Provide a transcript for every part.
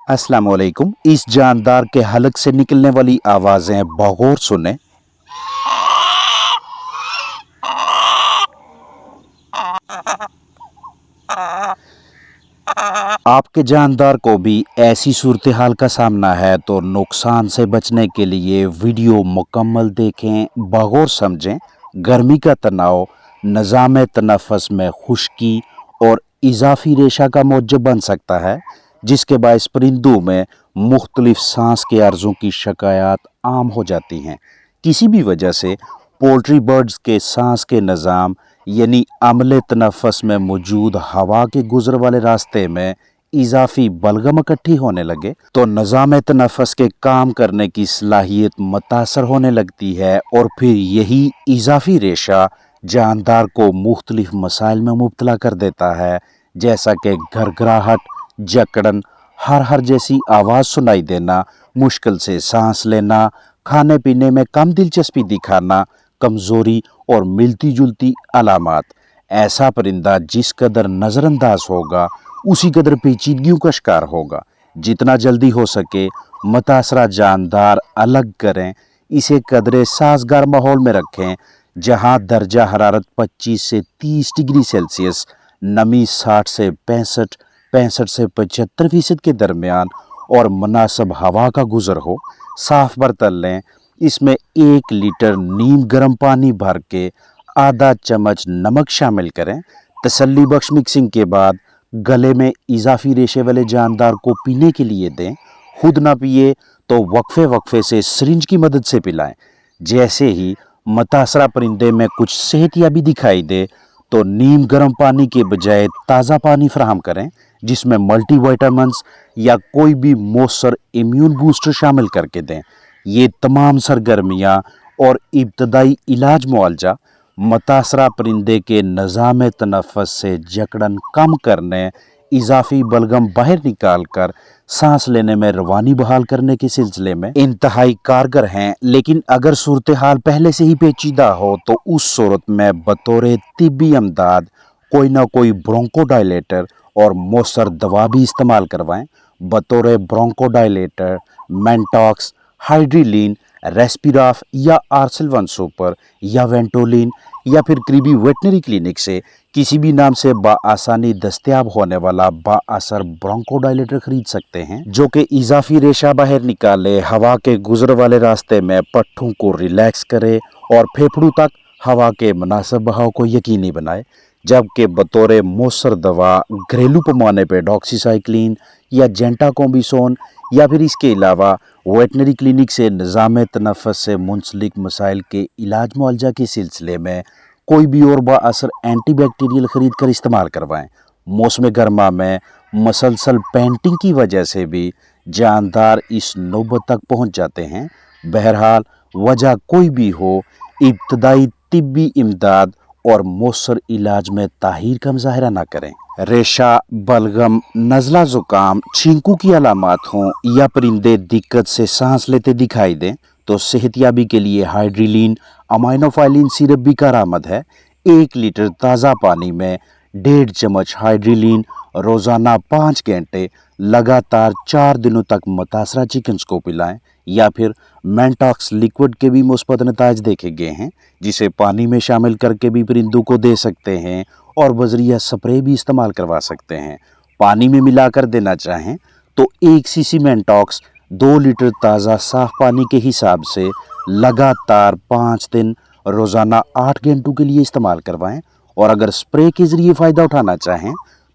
अस्सलाम वालेकुम। इस जानदार के हलक से निकलने वाली आवाज़ें बगौर सुने। आपके जानदार को भी ऐसी सूरत हाल का सामना है तो नुकसान से बचने के लिए वीडियो मुकम्मल देखें, बगौर समझें। गर्मी का तनाव निज़ाम तनफ़ुस में खुश्की और इजाफी रेशा का मौजब बन सकता है, जिसके बायस परिंदों में मुख्तलिफ सांस के अर्ज़ों की शिकायत आम हो जाती हैं। किसी भी वजह से पोल्ट्री बर्ड्स के सांस के निज़ाम यानी अमले तनफ़ुस में मौजूद हवा के गुजर वाले रास्ते में इजाफी बलगम इकट्ठी होने लगे तो निज़ाम तनफ़ुस के काम करने की सलाहियत मुतासर होने लगती है और फिर यही इजाफी रेशा जानदार को मुख्तलिफ मसाइल में मुब्तला कर देता है, जैसा कि घरघराहट, जकड़न, हर जैसी आवाज़ सुनाई देना, मुश्किल से सांस लेना, खाने पीने में कम दिलचस्पी दिखाना, कमज़ोरी और मिलती जुलती अलामात। ऐसा परिंदा जिस कदर नज़रअंदाज होगा उसी कदर पेचीदगियों का शिकार होगा। जितना जल्दी हो सके मुतासरा जानदार अलग करें, इसे कदरे साजगार माहौल में रखें जहां दर्जा हरारत 25 से 30 डिग्री सेल्सियस, नमी 60 से 65 से 75% के दरमियान और मुनासिब हवा का गुजर हो। साफ बर्तन लें, इसमें 1 लीटर नीम गर्म पानी भर के आधा चम्मच नमक शामिल करें। तसल्ली बख्श मिक्सिंग के बाद गले में इजाफी रेशे वाले जानदार को पीने के लिए दें। खुद ना पिए तो वक्फे वक्फे से सिरिंज की मदद से पिलाएं। जैसे ही मुतासरा परिंदे में कुछ सेहतियाबी दिखाई दे तो नीम गर्म पानी के बजाय ताज़ा पानी फराहम करें, जिसमें मल्टीविटामिन्स या कोई भी मौसर इम्यून बूस्टर शामिल करके दें। ये तमाम सरगर्मियाँ और इब्तदाई इलाज मुआवजा मुतासरा परिंदे के निज़ाम तनफ़ुस से जकड़न कम करने, इजाफी बलगम बाहर निकाल कर सांस लेने में रवानी बहाल करने के सिलसिले में इंतहाई कारगर हैं। लेकिन अगर सूरत हाल पहले से ही पेचीदा हो तो उस सूरत में बतौर तिब्बी अमदाद कोई ना कोई ब्रोंकोडायलेटर और मौसर दवा भी इस्तेमाल करवाएं। बतौर ब्रोंकोडायलेटर मेंटॉक्स, हाइड्रीलिन, रेस्पिराफ या आर्सेलवन सुपर या वेंटोलिन या फिर करीबी वेटनरी क्लिनिक से किसी भी नाम से बाआसानी दस्तयाब होने वाला बाअसर ब्रोंकोडायलेटर खरीद सकते हैं, जो कि इजाफी रेशा बाहर निकाले, हवा के गुजर वाले रास्ते में पट्ठों को रिलैक्स करे और फेफड़ों तक हवा के मुनासिब बहाव को यकीनी बनाए। जबकि बतौर मौसर दवा घरेलू पैमाने पर डॉक्सीसाइक्लिन या जेंटाकोम्बिसोन या फिर इसके अलावा वेटनरी क्लिनिक से निज़ाम तनफ़ुस से मुंसलिक मसाइल के इलाज मुआवजा के सिलसिले में कोई भी और बाअसर एंटीबैक्टीरियल ख़रीद कर इस्तेमाल करवाएं। मौसम गर्मा में मसलसल पेंटिंग की वजह से भी जानदार इस नौबत तक पहुंच जाते हैं। बहरहाल वजह कोई भी हो, इब्तदाई तिब्बी इमदाद और मौसर इलाज में ताहीर का मुज़ाहरा ना करें। रेशा, बलगम, नज़ला ज़ुकाम, छींकू की अलामात हों या परिंदे दिक्कत से सांस लेते दिखाई दें तो सेहतियाबी के लिए हाइड्रीलिन अमाइनोफाइलिन सिरप भी कारआमद है। 1 लीटर ताज़ा पानी में 1.5 चम्मच हाइड्रीलिन रोज़ाना 5 घंटे लगातार 4 दिनों तक मुतासरा चिकन्स को पिलाएं। या फिर मेंटॉक्स लिक्विड के भी मुस्बत नताज देखे गए हैं, जिसे पानी में शामिल करके भी परिंदों को दे सकते हैं और बजरिया स्प्रे भी इस्तेमाल करवा सकते हैं। पानी में मिलाकर देना चाहें तो 1 सीसी मेंटॉक्स 2 लीटर ताज़ा साफ पानी के हिसाब से लगातार 5 दिन रोज़ाना 8 घंटों के लिए इस्तेमाल करवाएं। और अगर स्प्रे के ज़रिए फ़ायदा उठाना चाहें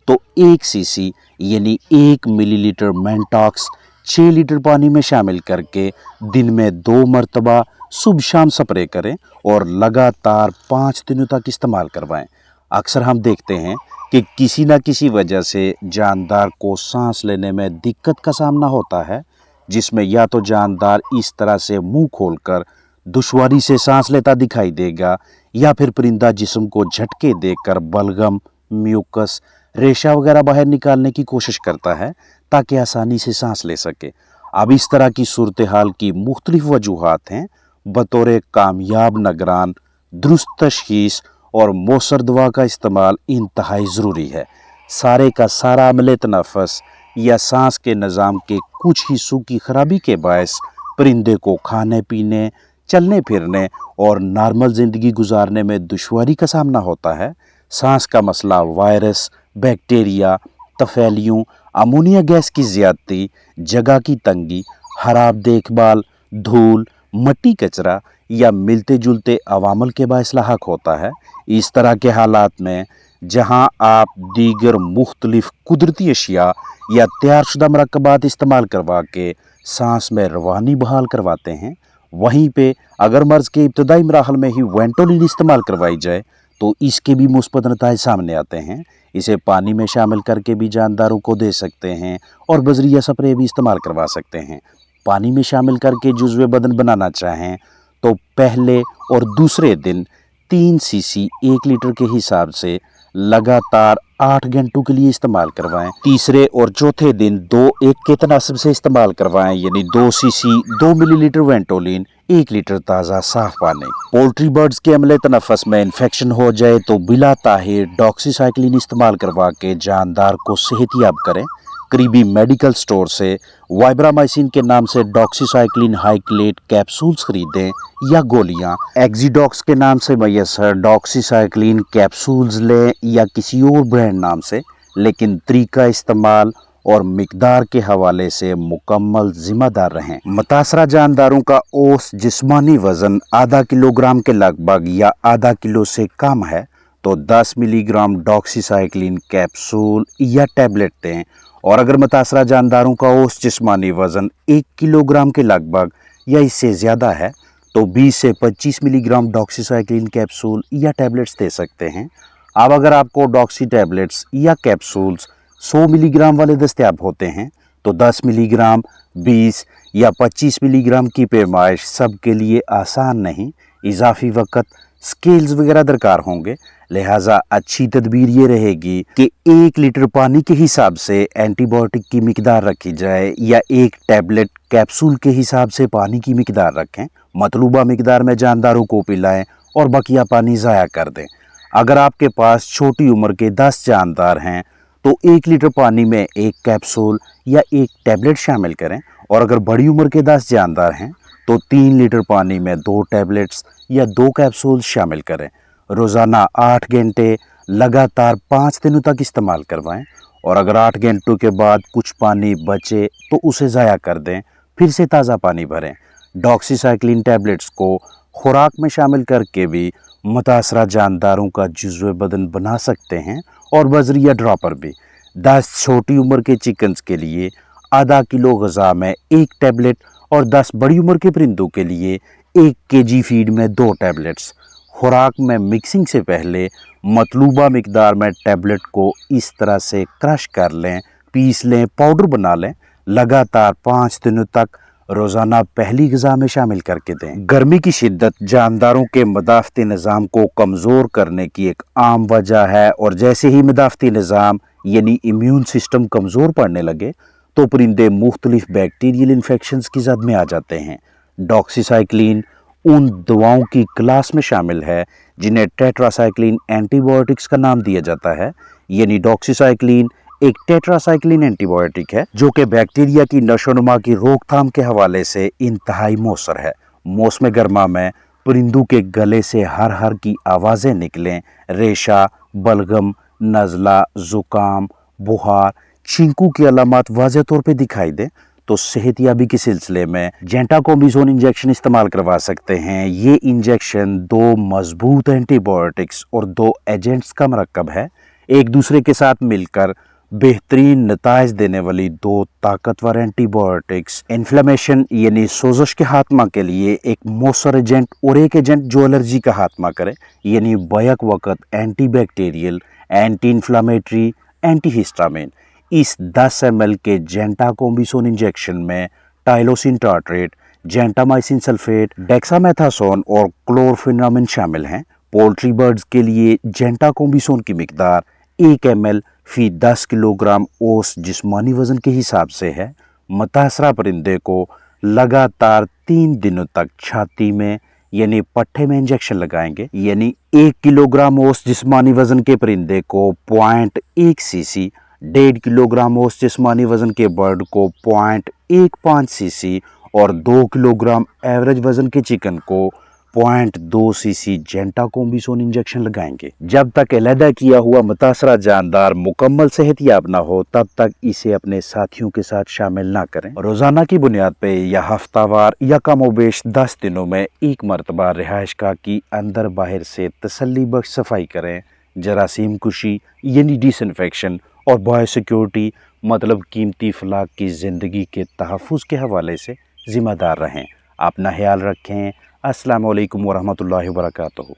तो 1 सीसी यानी 1 मिलीलीटर मेंटॉक्स 6 लीटर पानी में शामिल करके दिन में 2 मरतबा सुबह शाम स्प्रे करें और लगातार 5 दिनों तक इस्तेमाल करवाएं। अक्सर हम देखते हैं कि किसी न किसी वजह से जानदार को सांस लेने में दिक्कत का सामना होता है, जिसमें या तो जानदार इस तरह से मुंह खोलकर दुश्वारी से सांस लेता दिखाई देगा या फिर परिंदा जिस्म को झटके देकर बलगम, म्यूकस, रेशा वगैरह बाहर निकालने की कोशिश करता है ताकि आसानी से सांस ले सके। अब इस तरह की सूरत हाल की मुख्तलिफ वजूहात हैं। बतौर कामयाब निगरान, दुरुस्त तशखीस और मौसर दवा का इस्तेमाल इंतहाई ज़रूरी है। सारे का सारा अमले तनफ़ुस या सांस के निज़ाम के कुछ हिस्सों की खराबी के बायस परिंदे को खाने पीने, चलने फिरने और नॉर्मल ज़िंदगी गुजारने में दुश्वारी का सामना होता है। सांस का मसला वायरस, बैक्टीरिया, तफैलियों, अमोनिया गैस की ज़्यादती, जगह की तंगी, खराब देखभाल, धूल, मट्टी कचरा या मिलते जुलते अवामल के बायस लाहक होता है। इस तरह के हालात में जहां आप दीगर मुख्तलिफ कुदरती अशिया या तैयारशुदा मरकबात इस्तेमाल करवा के सांस में रवानी बहाल करवाते हैं, वहीं पे अगर मर्ज़ के इब्तदाई मराहल में ही वेंटोलिन इस्तेमाल करवाई जाए तो इसके भी मुस्बत नताइज सामने आते हैं। इसे पानी में शामिल करके भी जानदारों को दे सकते हैं और बजरिया स्प्रे भी इस्तेमाल करवा सकते हैं। पानी में शामिल करके जुज़्वे बदन बनाना चाहें तो पहले और दूसरे दिन 3 सीसी 1 लीटर के हिसाब से लगातार 8 घंटों के लिए इस्तेमाल करवाएं। तीसरे और चौथे दिन 2-1 के तनासब से इस्तेमाल करवाएं, यानी 2 सीसी 2 मिलीलीटर वेंटोलिन 1 लीटर ताज़ा साफ पानी। पोल्ट्री बर्ड्स के अमले तनफ़स में इन्फेक्शन हो जाए तो बिला ताहिर डॉक्सीसाइक्लिन इस्तेमाल करवा के जानदार को सेहतियाब करें। करीबी मेडिकल स्टोर से वाइब्रामाइसिन के नाम से डॉक्सीसाइक्लिन हाइक्लेट कैप्सूल्स खरीदें या गोलियां एक्जीडॉक्स के नाम से मैसर डॉक्सीसाइक्लिन कैप्सूल्स लें या किसी और ब्रांड नाम से, लेकिन तरीका इस्तेमाल और मिकदार के हवाले से मुकम्मल जिम्मेदार रहें। मुतासरा जानदारों का औसत जिस्मानी वज़न आधा किलोग्राम के लगभग या आधा किलो से कम है तो 10 मिलीग्राम डॉक्सीसाइक्लिन कैप्सूल या टैबलेट दें, और अगर मुतासरा जानदारों का औसत जिस्मानी वज़न 1 किलोग्राम के लगभग या इससे ज़्यादा है तो 20 से 25 मिलीग्राम डॉक्सीसाइक्लिन कैप्सूल या टैबलेट्स दे सकते हैं। अब अगर आपको डॉक्सी टैबलेट्स या कैप्सूल्स 100 मिलीग्राम वाले दस्तयाब होते हैं तो 10 मिलीग्राम, 20 या 25 मिलीग्राम की पैमाइश सब के लिए आसान नहीं, इजाफी वक़्त स्केल्स वगैरह दरकार होंगे। लिहाजा अच्छी तदबीर ये रहेगी कि 1 लीटर पानी के हिसाब से एंटीबायोटिक की मिकदार रखी जाए या 1 टैबलेट कैप्सूल के हिसाब से पानी की मिकदार रखें। मतलूबा मिकदार में जानदारों को पिलाएं और बकिया पानी ज़ाया कर दें। अगर आपके पास छोटी उम्र के 10 जानदार हैं तो 1 लीटर पानी में 1 कैप्सूल या 1 टैबलेट शामिल करें, और अगर बड़ी उम्र के 10 जानदार हैं तो 3 लीटर पानी में 2 टैबलेट्स या 2 कैप्सूल शामिल करें। रोज़ाना 8 घंटे लगातार 5 दिनों तक इस्तेमाल करवाएं, और अगर 8 घंटों के बाद कुछ पानी बचे तो उसे ज़ाया कर दें, फिर से ताज़ा पानी भरें। डॉक्सीसाइक्लिन टैबलेट्स को खुराक में शामिल करके भी मुतासरा जानदारों का जुज़्वे बदन बना सकते हैं, और बजरिया ड्रॉपर भी। 10 छोटी उम्र के चिकन्स के लिए आधा किलो ग़िज़ा में 1 टैबलेट और 10 बड़ी उम्र के परिंदों के लिए 1 केजी फीड में 2 टैबलेट्स। खुराक में मिक्सिंग से पहले मतलूबा मिकदार में टैबलेट को इस तरह से क्रश कर लें, पीस लें, पाउडर बना लें। लगातार 5 दिनों तक रोज़ाना पहली ग़िज़ा में शामिल करके दें। गर्मी की शिद्दत जानदारों के मदाफ़ती निज़ाम को कमज़ोर करने की एक आम वजह है, और जैसे ही मदाफ़ती निज़ाम यानी इम्यून सिस्टम कमज़ोर पड़ने लगे तो परिंदे मुख्तलिफ बैक्टीरियल इन्फेक्शंस की जद में आ जाते हैं। डॉक्सीसाइक्लिन उन दवाओं की क्लास में शामिल है जिन्हें टेट्रासाइक्लिन एंटीबायोटिक्स का नाम दिया जाता है, यानी डॉक्सीसाइक्लिन एक टेट्रासाइक्लिन एंटीबायोटिक है जो कि बैक्टीरिया की नशोनुमा की रोकथाम के हवाले से इंतहाई मौसर है। मौसम गर्मा में परिंदों के गले से हर हर की आवाज़ें निकलें, रेशा, बलगम, नज़ला, ज़ुकाम, बुखार, छींकू की अलामत वाज़ेह तौर पे दिखाई दें तो सेहतियाबी के सिलसिले में जेंटाकोबिसोन इंजेक्शन इस्तेमाल करवा सकते हैं। ये इंजेक्शन 2 मजबूत एंटीबायोटिक्स और 2 एजेंट्स का मरकब है, एक दूसरे के साथ मिलकर बेहतरीन नताइज देने वाली 2 ताकतवर एंटीबायोटिक्स। इन्फ्लेमेशन यानी सोजश के खात्मा के लिए एक मौसर एजेंट और एक एजेंट जो एलर्जी का खात्मा करे, यानी बैक वक़्त anti bacterial, anti inflammatory, anti histamine. इस 10 ml के जेंटाकोबिसोन इंजेक्शन में tylosin tartrate, gentamicin sulphate, dexamethasone और क्लोरफेनामिन शामिल हैं। पोल्ट्री बर्ड्स के लिए जेंटाकोबिसोन की मिकदार 1 ml फी 10 किलोग्राम औसत जिस्मानी वज़न के हिसाब से है। मुतासरा परिंदे को लगातार 3 दिनों तक छाती में यानी पट्टे में इंजेक्शन लगाएंगे, यानी 1 किलोग्राम औसत जिस्मानी वज़न के परिंदे को 0.1 सीसी 1.5 किलोग्राम औसत जिस्मानी वज़न के बर्ड को 0.15 सीसी और 2 किलोग्राम एवरेज वज़न के चिकन को 0.2 सीसी जेंटाकोम्बिसोन इंजेक्शन लगाएंगे। जब तक अलहदा किया हुआ मुतासरा जानदार मुकम्मल सेहतयाब ना हो तब तक इसे अपने साथियों के साथ शामिल ना करें। रोजाना की बुनियाद पे या हफ्तावार या कमोबेश 10 दिनों में एक मरतबा रिहाइशगाह की अंदर बाहर से तसल्ली बख्श सफाई करें। जरासीम कुशी यानी डिसइंफेक्शन और बायोसिक्योरिटी मतलब कीमती फलाक की ज़िंदगी के तहफ़्फ़ुज़ के हवाले से ज़िम्मेदार रहें। अपना ख्याल रखें। अस्सलामु अलैकुम वरहमतुल्लाहि वबरकातुहू।